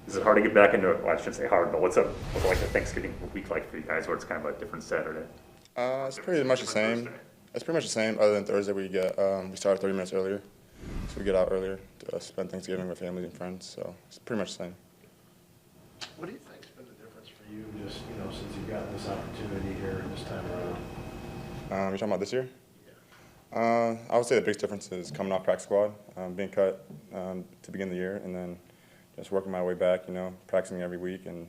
Is it hard to get back into it? Well, I shouldn't say hard, but what's it like the Thanksgiving week like for you guys, where it's kind of a different Saturday? It's pretty much the same. It's pretty much the same, other than Thursday we start 30 minutes earlier, so we get out earlier to spend Thanksgiving with families and friends. So it's pretty much the same. What do you think's been the difference for you, just since you've gotten this opportunity here this time around? You're talking about this year? I would say the biggest difference is coming off practice squad, being cut to begin the year, and then just working my way back. Practicing every week and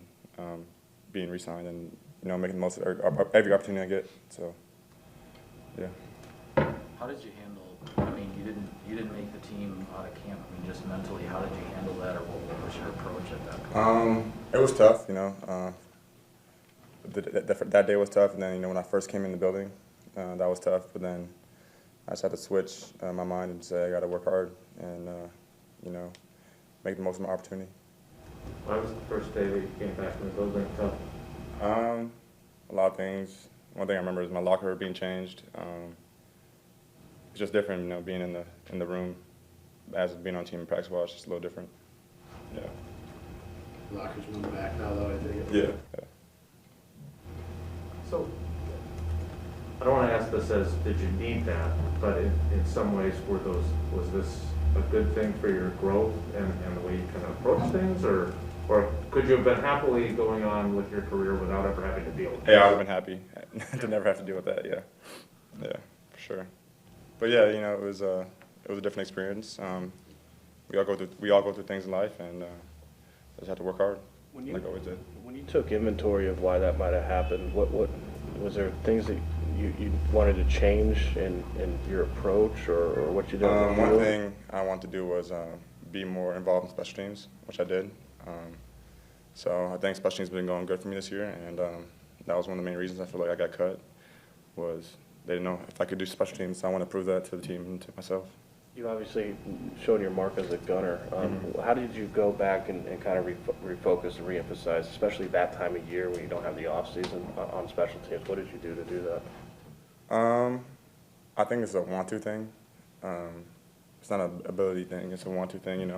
being re-signed, and making the most of every opportunity I get. So, yeah. How did you handle? I mean, you didn't make the team out of camp. I mean, just mentally, how did you handle that, or what was your approach at that point? It was tough. That day was tough, and then when I first came in the building, that was tough. But then I just had to switch my mind and say I got to work hard and make the most of my opportunity. Why was the first day that you came back from the building tough? A lot of things. One thing I remember is my locker being changed. It's just different, being in the room as being on team in practice squad. It's just a little different. Yeah. Lockers moving back now, though, I think. Yeah. So, I don't want to ask this as did you need that, but in some ways was this a good thing for your growth and the way you kind of approach things, or could you have been happily going on with your career without ever having to deal with it? Yeah, I would have been happy to never have to deal with that. Yeah, for sure. But yeah, it was a different experience. We all go through things in life, and just have to work hard, like I always did. When you took inventory of why that might have happened, what was there things that you wanted to change in your approach or what you did? One thing I wanted to do was be more involved in special teams, which I did. So I think special teams have been going good for me this year, and that was one of the main reasons I feel like I got cut. Was they didn't know if I could do special teams, so I want to prove that to the team and to myself. You obviously shown your mark as a gunner. How did you go back and kind of refocus and reemphasize, especially that time of year when you don't have the off season on special teams? What did you do to do that? I think it's a want-to thing. It's not an ability thing. It's a want-to thing.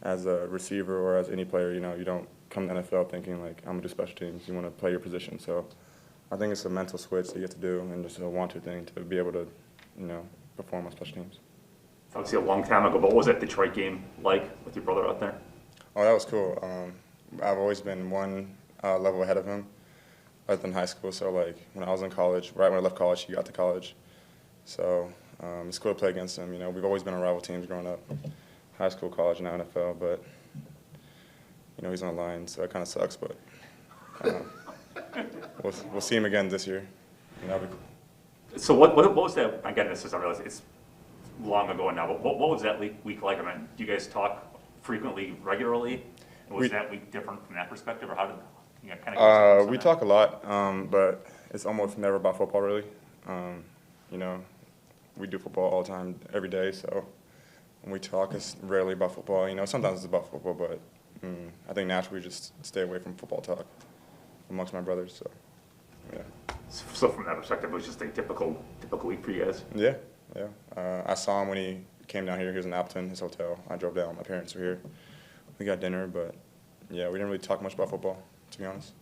As a receiver or as any player, you don't come to the NFL thinking like I'm gonna do special teams. You want to play your position. So I think it's a mental switch that you have to do, and just a want-to thing to be able to, perform on special teams. Obviously a long time ago, but what was that Detroit game like with your brother out there? Oh, that was cool. I've always been one level ahead of him, other than high school. So like when I was in college, right when I left college, he got to college. So it's cool to play against him. We've always been on rival teams growing up, high school, college, and now NFL. But he's on the line, so it kind of sucks. But we'll see him again this year. So what was that? Again, this is, I realize it's long ago now, but what was that week like? I mean, do you guys talk frequently, regularly? Was that week different from that perspective, or how did you kind of? We talk a lot, but it's almost never about football, really. We do football all the time, every day, so when we talk, it's rarely about football. Sometimes it's about football, but I think naturally we just stay away from football talk amongst my brothers. So, yeah. So from that perspective, it was just a typical week for you guys. Yeah. I saw him when he came down here. He was in Appleton, his hotel. I drove down. My parents were here. We got dinner, but yeah, we didn't really talk much about football, to be honest.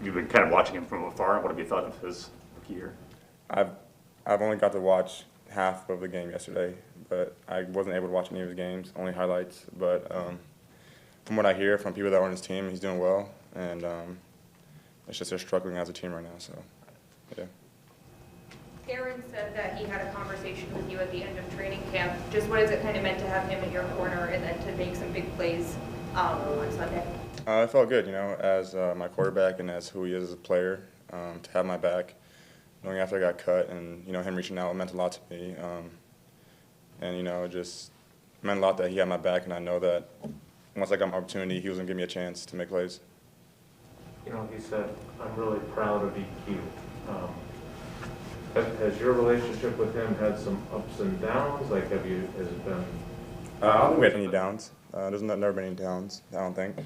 You've been kind of watching him from afar. What have you thought of his rookie year? I've only got to watch half of the game yesterday, but I wasn't able to watch any of his games, only highlights. But from what I hear from people that are on his team, he's doing well, and it's just they're struggling as a team right now. So, yeah. Aaron said that he had a conversation with you at the end of training camp. Just what is it kind of meant to have him in your corner and then to make some big plays on Sunday? It felt good, as my quarterback and as who he is as a player, to have my back. Knowing after I got cut and, him reaching out, it meant a lot to me. And, it just meant a lot that he had my back, and I know that once I got my opportunity, he was going to give me a chance to make plays. He said, I'm really proud of EQ. Has your relationship with him had some ups and downs? Like, has it been? I don't think we had any downs. There's never been any downs, I don't think.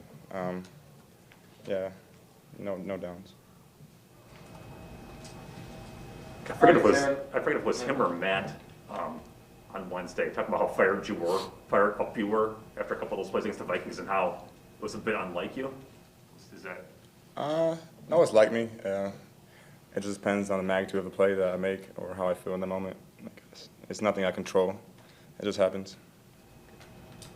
No downs. I forget if it was him or Matt on Wednesday, talking about how fired up you were after a couple of those plays against the Vikings, and how was a bit unlike you? Is that, No, it's like me. It just depends on the magnitude of the play that I make or how I feel in the moment. Like, it's nothing I control. It just happens.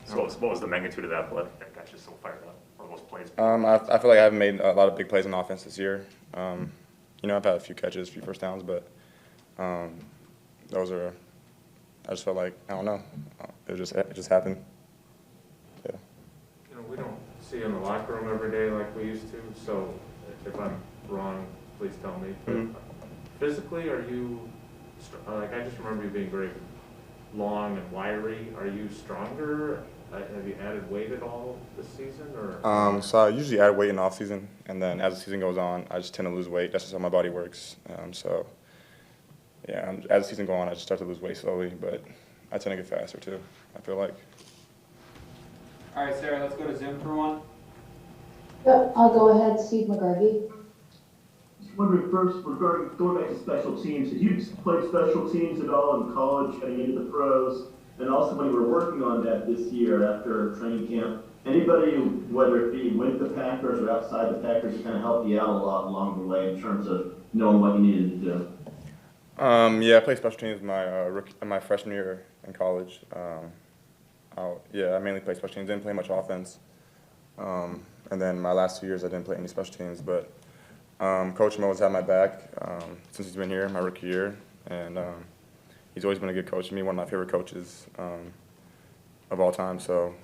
so what was the magnitude of that play that got you so fired up, or those plays? I feel like I haven't made a lot of big plays on offense this year. You know, I've had a few catches, a few first downs, but those are, I just felt like, I don't know, it just happened. Yeah. You know, we don't see you in the locker room every day like we used to, so if I'm wrong, please tell me. But physically, are you, like, I just remember you being very long and wiry. Are you stronger? Have you added weight at all this season, or? So I usually add weight in the off season, and then as the season goes on, I just tend to lose weight. That's just how my body works. So yeah, as the season goes on, I just start to lose weight slowly, but I tend to get faster too, I feel like. All right, Sarah, let's go to Zoom for one. Yep, I'll go ahead, Steve McGarvey. Just wondering first, regarding going back to special teams, did you play special teams at all in college, heading into the pros? And also when you were working on that this year after training camp, anybody, whether it be with the Packers or outside the Packers, kind of helped you out a lot along the way in terms of knowing what you needed to do? Yeah, I played special teams my freshman year in college. I mainly played special teams, didn't play much offense. And then my last 2 years, I didn't play any special teams, but Coach Mo has had my back since he's been here, my rookie year, and he's always been a good coach to me, one of my favorite coaches of all time. So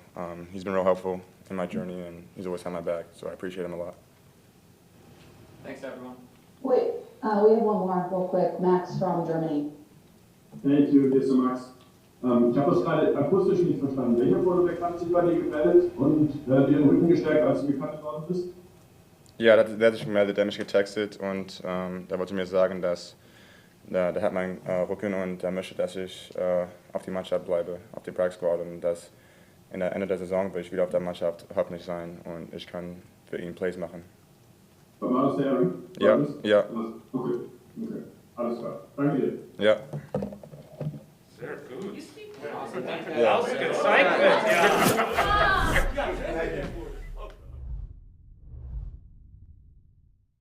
he's been real helpful in my journey, and he's always had my back, so I appreciate him a lot. Thanks, everyone. Wait, we have one more real quick. Max from Germany. Thank you, hier ist Max. Ich habe das gerade akustisch nicht verstanden. Welcher Quarterback hat sich bei dir gemeldet und dir den Rücken gestärkt, als du gekantet worden bist? Ja, der hat sich gemeldet, der hat mich getextet und der wollte mir sagen, dass der hat meinen Rücken und der möchte, dass ich auf die Mannschaft bleibe, auf die Practice Squad, und dass in der Ende der Saison will ich wieder auf der Mannschaft hoffentlich sein und ich kann für ihn Plays machen. War das der Aaron? Ja, ja. Okay, alles klar. Danke dir. Ja. Sehr gut. Awesome. Thank you. Yeah. That was a good segment. Yeah.